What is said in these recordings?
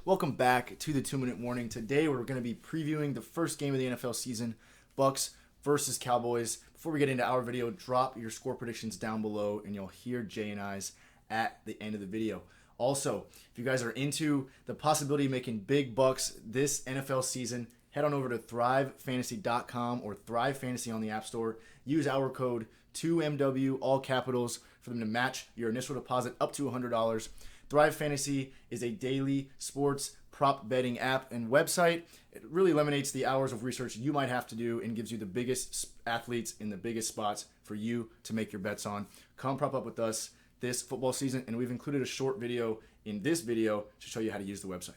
Welcome back to the 2-Minute Warning. Today we're going to be previewing the first game of the NFL season, Bucs versus Cowboys. Before we get into our video, drop your score predictions down below and you'll hear Jay and I's at the end of the video. Also, if you guys are into the possibility of making big bucks this NFL season, head on over to thrivefantasy.com or Thrive Fantasy on the App Store. Use our code 2MW, all capitals, for them to match your initial deposit up to $100. Thrive Fantasy is a daily sports prop betting app and website. It really eliminates the hours of research you might have to do and gives you the biggest athletes in the biggest spots for you to make your bets on. Come prop up with us this football season, and we've included a short video in this video to show you how to use the website.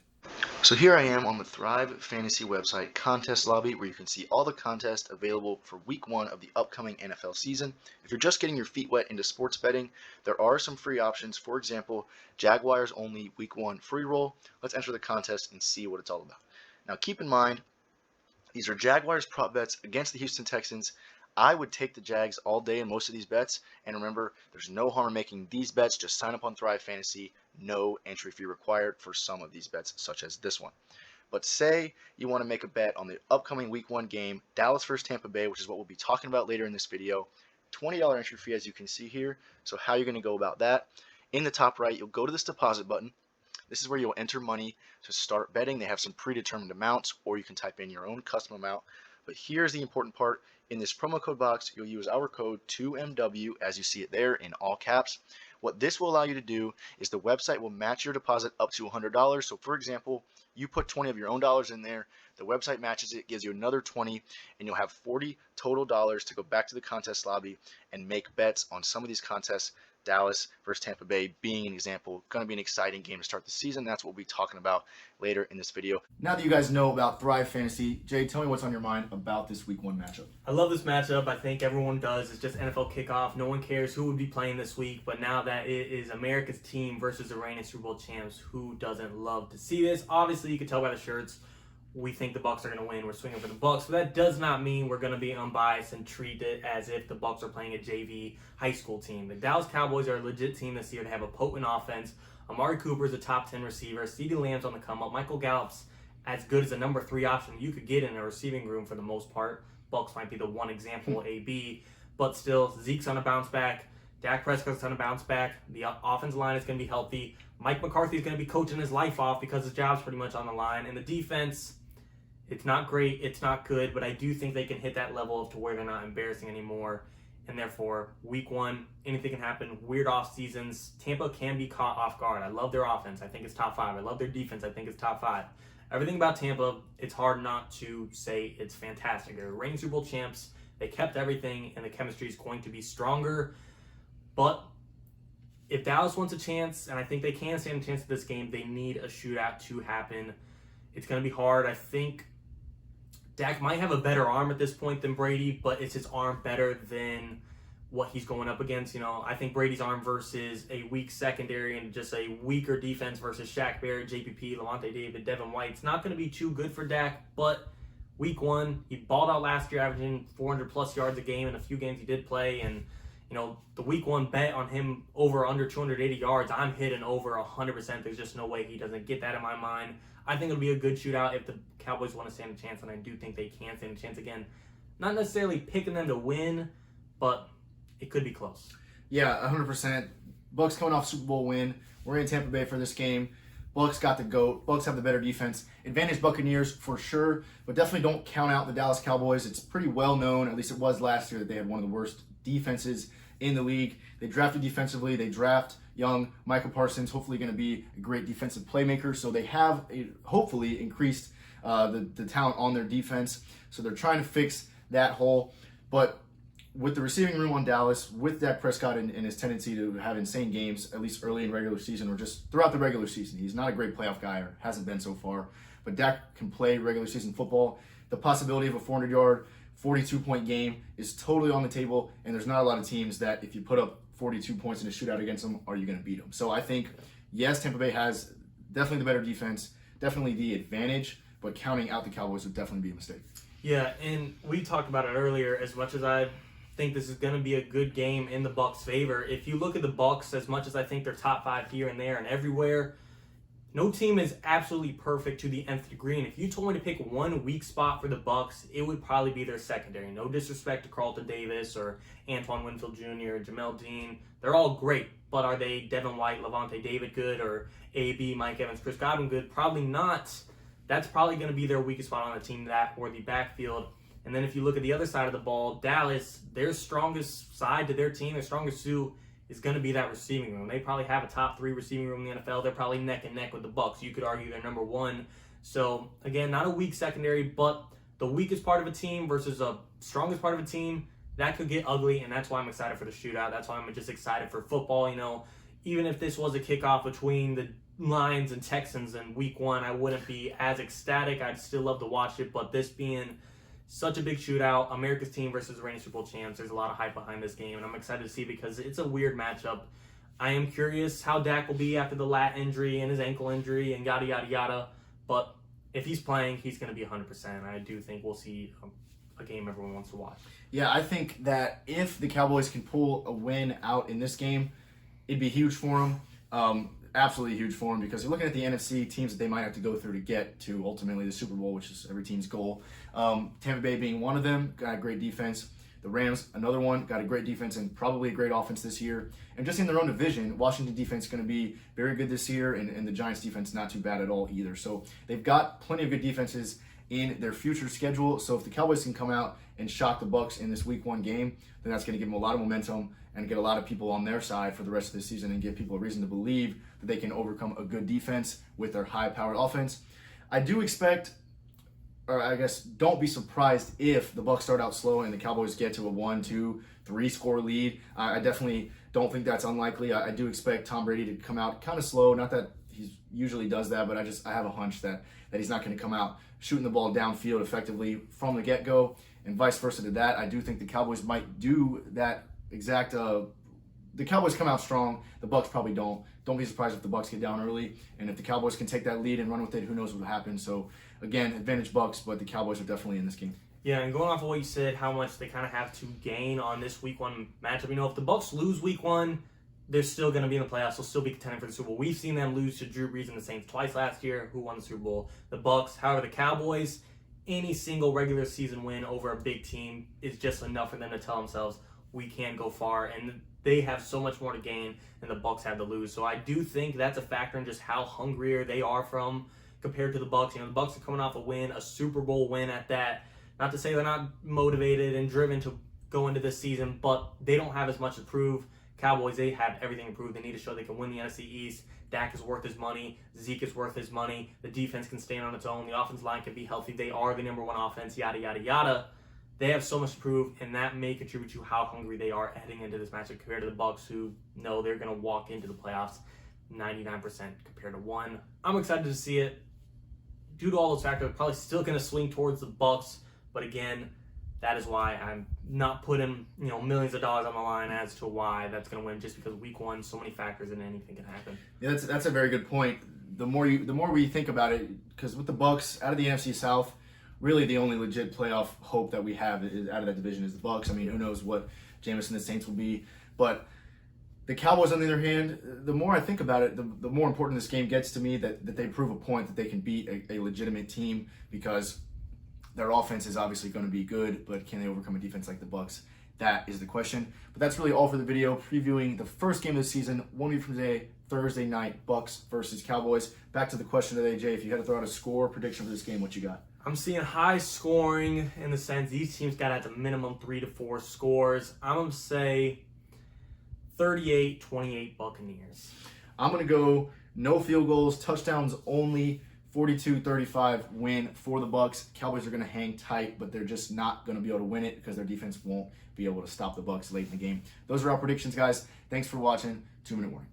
So here I am on the Thrive Fantasy website contest lobby, where you can see all the contests available for week 1 of the upcoming NFL season. If you're just getting your feet wet into sports betting, there are some free options. For example, Jaguars only week 1 free roll. Let's enter the contest and see what it's all about. Now keep in mind, these are Jaguars prop bets against the Houston Texans. I would take the Jags all day in most of these bets. And remember, there's no harm in making these bets. Just sign up on Thrive Fantasy. No entry fee required for some of these bets, such as this one. But say you want to make a bet on the upcoming week 1 game, Dallas vs Tampa Bay, which is what we'll be talking about later in this video. $20 entry fee, as you can see here. So how you're going to go about that? In the top right, you'll go to this deposit button. This is where you'll enter money to start betting. They have some predetermined amounts, or you can type in your own custom amount. But here's the important part. In this promo code box, you'll use our code 2MW, as you see it there in all caps. What this will allow you to do is the website will match your deposit up to $100. So for example, you put 20 of your own dollars in there, the website matches it, gives you another 20, and you'll have 40 total dollars to go back to the contest lobby and make bets on some of these contests. Dallas versus Tampa Bay being an example. Going to be an exciting game to start the season. That's what we'll be talking about later in this video. Now that you guys know about Thrive Fantasy, Jay, tell me what's on your mind about this week 1 matchup. I love this matchup. I think everyone does. It's just NFL kickoff. No one cares who would be playing this week. But now that it is America's team versus the reigning Super Bowl champs, who doesn't love to see this? Obviously, you can tell by the shirts. We think the Bucs are going to win. We're swinging for the Bucs, but that does not mean we're going to be unbiased and treat it as if the Bucs are playing a JV high school team. The Dallas Cowboys are a legit team this year to have a potent offense. Amari Cooper is a top 10 receiver. CeeDee Lamb's on the come up. Michael Gallup's as good as a number 3 option you could get in a receiving room for the most part. Bucs might be the one example, AB, but still, Zeke's on a bounce back. Dak Prescott's on a bounce back. The offensive line is going to be healthy. Mike McCarthy's going to be coaching his life off because his job's pretty much on the line. And the defense, it's not great, it's not good, but I do think they can hit that level to where they're not embarrassing anymore. And therefore, week 1, anything can happen. Weird off seasons. Tampa can be caught off guard. I love their offense. I think it's top 5. I love their defense. I think it's top 5. Everything about Tampa, it's hard not to say it's fantastic. They're reigning Super Bowl champs. They kept everything, and the chemistry is going to be stronger. But if Dallas wants a chance, and I think they can stand a chance at this game, they need a shootout to happen. It's going to be hard. I think Dak might have a better arm at this point than Brady, but is his arm better than what he's going up against? You know, I think Brady's arm versus a weak secondary and just a weaker defense versus Shaq Barrett, JPP, Levante David, Devin White, it's not going to be too good for Dak, but week 1, he balled out last year, averaging 400-plus yards a game in a few games he did play, and you know, the week 1 bet on him over under 280 yards, I'm hitting over 100%. There's just no way he doesn't get that in my mind. I think it'll be a good shootout if the Cowboys want to stand a chance, and I do think they can stand a chance again. Not necessarily picking them to win, but it could be close. Yeah, 100%. Bucs coming off Super Bowl win. We're in Tampa Bay for this game. Bucs got the GOAT. Bucs have the better defense. Advantage Buccaneers for sure, but definitely don't count out the Dallas Cowboys. It's pretty well known, at least it was last year, that they had one of the worst defenses in the league. They drafted defensively. They draft young Michael Parsons, hopefully going to be a great defensive playmaker. So they have hopefully increased the talent on their defense. So they're trying to fix that hole. But with the receiving room on Dallas, with Dak Prescott and his tendency to have insane games, at least early in regular season or just throughout the regular season, he's not a great playoff guy, or hasn't been so far. But Dak can play regular season football. The possibility of a 400-yard, 42-point game is totally on the table, and there's not a lot of teams that if you put up 42 points in a shootout against them, are you going to beat them? So I think, yes, Tampa Bay has definitely the better defense, definitely the advantage, but counting out the Cowboys would definitely be a mistake. Yeah, and we talked about it earlier. As much as I think this is going to be a good game in the Bucs' favor, if you look at the Bucs, as much as I think they're top 5 here and there and everywhere, no team is absolutely perfect to the nth degree. And if you told me to pick one weak spot for the Bucs, it would probably be their secondary. No disrespect to Carlton Davis or Antoine Winfield Jr. or Jamel Dean. They're all great. But are they Devin White, Levante David good, or AB, Mike Evans, Chris Godwin good? Probably not. That's probably going to be their weakest spot on the team, that or the backfield. And then if you look at the other side of the ball, Dallas, their strongest side to their team, their strongest suit is going to be that receiving room. They probably have a top 3 receiving room in the NFL. They're probably neck and neck with the Bucs. You could argue they're number 1. So, again, not a weak secondary, but the weakest part of a team versus a strongest part of a team, that could get ugly, and that's why I'm excited for the shootout. That's why I'm just excited for football. Even if this was a kickoff between the Lions and Texans in week 1, I wouldn't be as ecstatic. I'd still love to watch it, but this being such a big shootout, America's team versus the reigning Super Bowl champs, there's a lot of hype behind this game, and I'm excited to see because it's a weird matchup. I am curious how Dak will be after the lat injury and his ankle injury and yada, yada, yada, but if he's playing, he's going to be 100%. I do think we'll see a game everyone wants to watch. Yeah, I think that if the Cowboys can pull a win out in this game, it'd be huge for them. Absolutely huge for them, because you're looking at the NFC teams that they might have to go through to get to ultimately the Super Bowl, which is every team's goal. Tampa Bay being one of them, got a great defense. The Rams, another one, got a great defense and probably a great offense this year. And just in their own division, Washington defense is going to be very good this year, and the Giants defense not too bad at all either. So they've got plenty of good defenses in their future schedule. So if the Cowboys can come out and shock the Bucs in this Week 1 game, then that's going to give them a lot of momentum and get a lot of people on their side for the rest of the season and give people a reason to believe that they can overcome a good defense with their high-powered offense. I do expect, or I guess don't be surprised if the Bucs start out slow and the Cowboys get to a 1, 2, 3 score lead. I definitely don't think that's unlikely. I do expect Tom Brady to come out kind of slow. Not that he usually does that, but I have a hunch that he's not going to come out shooting the ball downfield effectively from the get-go, and vice versa to that. I do think the Cowboys might do that exact. The Cowboys come out strong. The Bucs probably don't. Don't be surprised if the Bucs get down early, and if the Cowboys can take that lead and run with it, who knows what will happen. So again, advantage Bucs, but the Cowboys are definitely in this game. Yeah, and going off of what you said, how much they kind of have to gain on this Week 1 matchup. If the Bucs lose Week 1, they're still going to be in the playoffs. They'll still be contending for the Super Bowl. We've seen them lose to Drew Brees and the Saints twice last year. Who won the Super Bowl? The Bucs. However, the Cowboys, any single regular season win over a big team is just enough for them to tell themselves, we can go far. And they have so much more to gain than the Bucs have to lose. So I do think that's a factor in just how hungrier they are from compared to the Bucs. The Bucs are coming off a win, a Super Bowl win at that. Not to say they're not motivated and driven to go into this season, but they don't have as much to prove. Cowboys, they have everything to prove. They need to show they can win the NFC East. Dak is worth his money. Zeke is worth his money. The defense can stand on its own. The offensive line can be healthy. They are the number 1 offense, yada, yada, yada. They have so much to prove, and that may contribute to how hungry they are heading into this matchup compared to the Bucs, who know they're going to walk into the playoffs 99% compared to 1. I'm excited to see it. Due to all those factors, probably still going to swing towards the Bucs, but again, that is why I'm not putting millions of dollars on the line as to why that's going to win, just because Week 1, so many factors and anything can happen. Yeah, that's a very good point. The more we think about it, because with the Bucs out of the NFC South, really the only legit playoff hope that we have is out of that division is the Bucs. I mean, who knows what Jameis and the Saints will be, but the Cowboys, on the other hand, the more I think about it, the more important this game gets to me, that they prove a point that they can beat a legitimate team, because their offense is obviously going to be good, but can they overcome a defense like the Bucs? That is the question. But that's really all for the video previewing the first game of the season, 1 week from today, Thursday night, Bucs versus Cowboys. Back to the question today, Jay. If you had to throw out a score prediction for this game, what you got? I'm seeing high scoring in the sense these teams got at the minimum 3 to 4 scores. I'm going to say 38-28 Buccaneers. I'm going to go no field goals, touchdowns only, 42-35 win for the Bucs. Cowboys are going to hang tight, but they're just not going to be able to win it because their defense won't be able to stop the Bucs late in the game. Those are our predictions, guys. Thanks for watching. 2 Minute Warning.